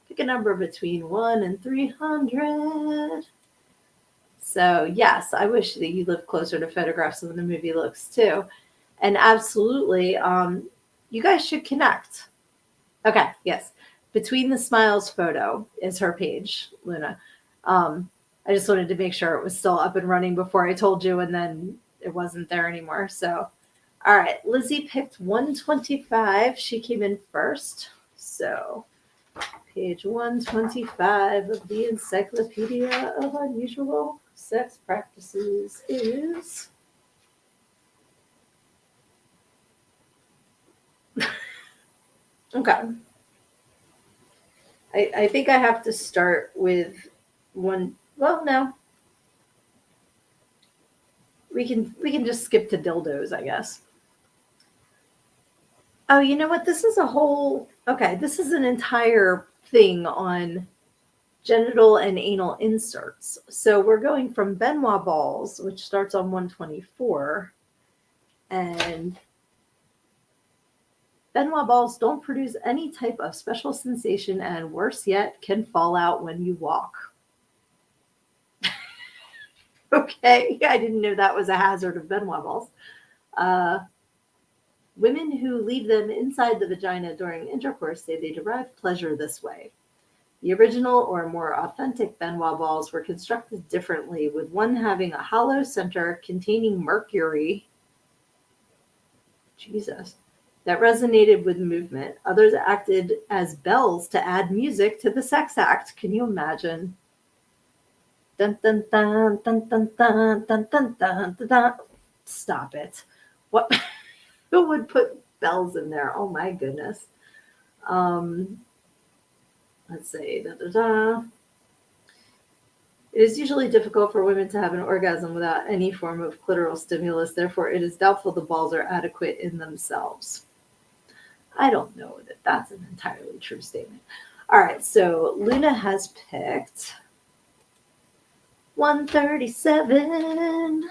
Pick a number between 1 and 300. So yes, I wish that you lived closer to photographs of the movie looks too. And absolutely, you guys should connect. Okay, yes. Between the Smiles photo is her page, Luna. I just wanted to make sure it was still up and running before I told you, and then it wasn't there anymore. So, all right, Lizzie picked 125. She came in first. So, page 125 of the Encyclopedia of Unusual Sex Practices is... Okay. I think I have to start with one. Well, no. We can just skip to dildos, I guess. Oh, you know what? This is a whole... Okay, this is an entire thing on genital and anal inserts. So we're going from Benoit balls, which starts on 124, and Benoit balls don't produce any type of special sensation, and worse yet, can fall out when you walk. Okay, I didn't know that was a hazard of Benoit balls. Women who leave them inside the vagina during intercourse say they derive pleasure this way. The original or more authentic Benoit balls were constructed differently, with one having a hollow center containing mercury. Jesus. That resonated with movement. Others acted as bells to add music to the sex act. Can you imagine? Dun, dun, dun, dun, dun, dun, dun, dun, dun, dun, dun. Stop it. What? Who would put bells in there? Oh my goodness. Let's see. Da, da, da. It is usually difficult for women to have an orgasm without any form of clitoral stimulus. Therefore, it is doubtful the balls are adequate in themselves. I don't know that that's an entirely true statement. All right, so Luna has picked 137.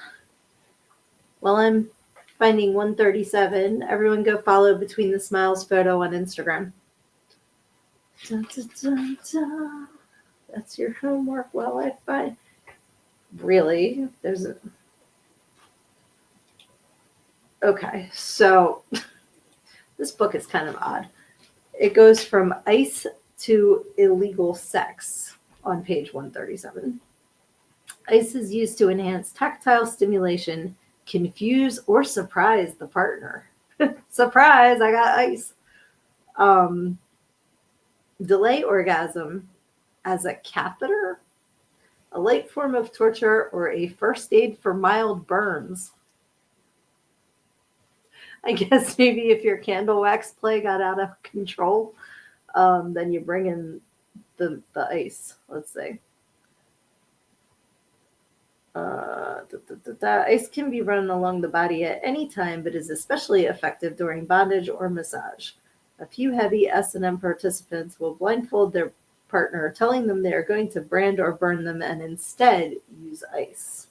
Well, I'm finding 137. Everyone go follow Between the Smiles photo on Instagram. Dun, dun, dun, dun. That's your homework while I find... Really? There's a... Okay, so this book is kind of odd. It goes from ice to illegal sex on page 137. Ice is used to enhance tactile stimulation, confuse, or surprise the partner. Surprise, I got ice. Delay orgasm, as a catheter, a light form of torture, or a first aid for mild burns. I guess maybe if your candle wax play got out of control, then you bring in the ice. Let's say. Ice can be run along the body at any time, but is especially effective during bondage or massage. A few heavy S&M participants will blindfold their partner, telling them they are going to brand or burn them, and instead use ice.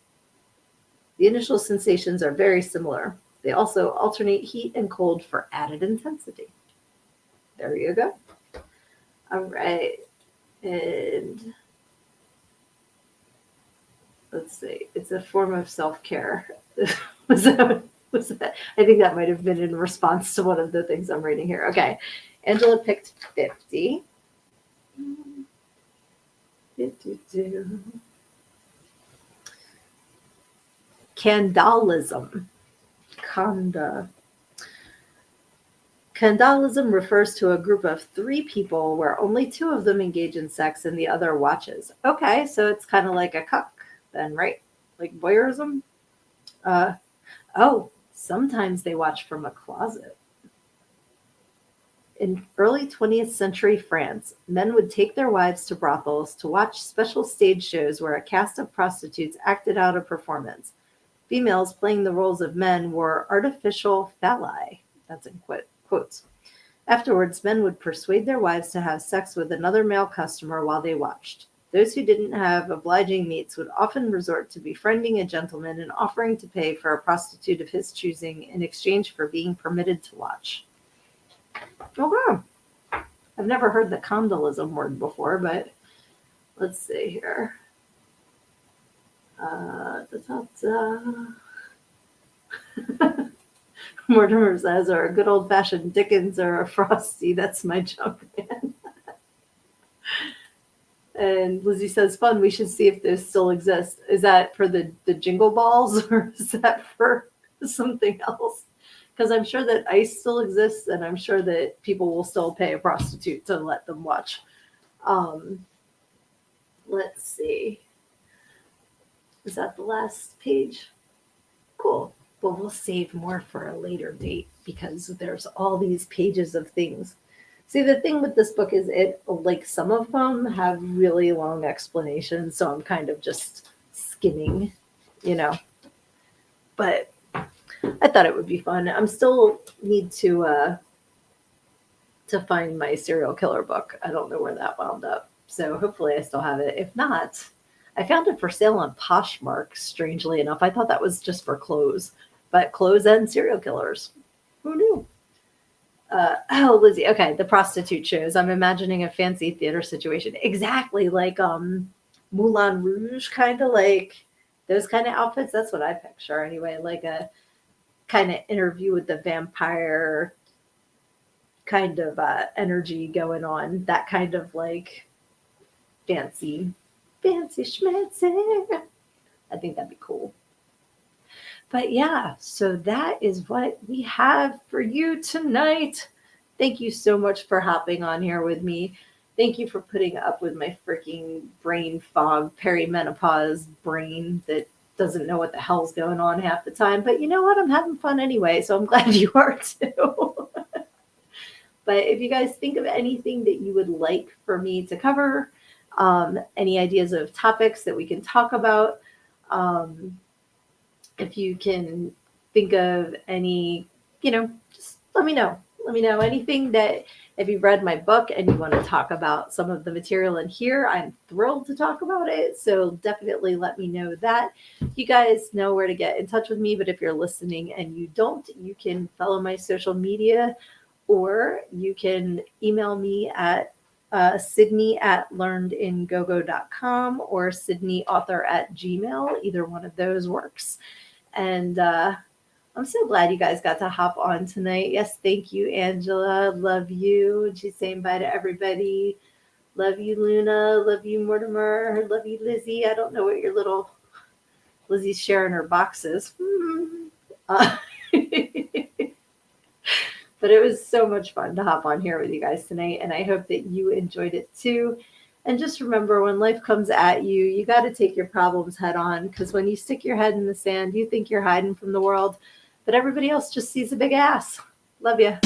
The initial sensations are very similar. They also alternate heat and cold for added intensity. There you go. All right. And let's see. It's a form of self-care. was that? I think that might have been in response to one of the things I'm reading here. Okay. Angela picked 50. Candalism. Candalism refers to a group of 3 people where only 2 of them engage in sex and the other watches. Okay, so it's kind of like a cuck then, right? Like voyeurism? Sometimes they watch from a closet. In early 20th century France, men would take their wives to brothels to watch special stage shows where a cast of prostitutes acted out a performance. Females playing the roles of men were artificial phalli. That's in quotes. Afterwards, men would persuade their wives to have sex with another male customer while they watched. Those who didn't have obliging mates would often resort to befriending a gentleman and offering to pay for a prostitute of his choosing in exchange for being permitted to watch. Okay. I've never heard the condolism word before, but let's see here. Mortimer says, or a good old-fashioned Dickens or a Frosty. That's my junk man. And Lizzie says, fun. We should see if those still exist. Is that for the jingle balls or is that for something else? Because I'm sure that ice still exists and I'm sure that people will still pay a prostitute to let them watch. Let's see. Is that the last page? Cool. But we'll save more for a later date because there's all these pages of things. See, the thing with this book is like some of them have really long explanations, so I'm kind of just skimming, But I thought it would be fun. I'm still need to find my serial killer book. I don't know where that wound up. So hopefully I still have it. If not, I found it for sale on Poshmark, strangely enough. I thought that was just for clothes, but clothes and serial killers. Who knew? Lizzie. Okay, the prostitute shows. I'm imagining a fancy theater situation. Exactly, like Moulin Rouge, kind of like those kind of outfits. That's what I picture anyway, like a kind of interview with the vampire kind of energy going on. That kind of like fancy schmancy. I think that'd be cool. But yeah, so that is what we have for you tonight. Thank you so much for hopping on here with me. Thank you for putting up with my freaking brain fog, perimenopause brain that doesn't know what the hell's going on half the time. But you know what? I'm having fun anyway, so I'm glad you are too. But if you guys think of anything that you would like for me to cover, any ideas of topics that we can talk about, if you can think of any, just let me know. Let me know anything that if you've read my book and you want to talk about some of the material in here, I'm thrilled to talk about it. So definitely let me know that. You guys know where to get in touch with me, but if you're listening and you don't, you can follow my social media or you can email me at Sydnee@learnedingogo.com or SydneeAuthor@gmail. Either one of those works. And I'm so glad you guys got to hop on tonight. Yes, thank you, Angela. Love you. And she's saying bye to everybody. Love you, Luna. Love you, Mortimer. Love you, Lizzie. I don't know what your little Lizzie's sharing her boxes. But it was so much fun to hop on here with you guys tonight, and I hope that you enjoyed it too. And just remember, when life comes at you, you got to take your problems head on, because when you stick your head in the sand, you think you're hiding from the world, but everybody else just sees a big ass. Love you.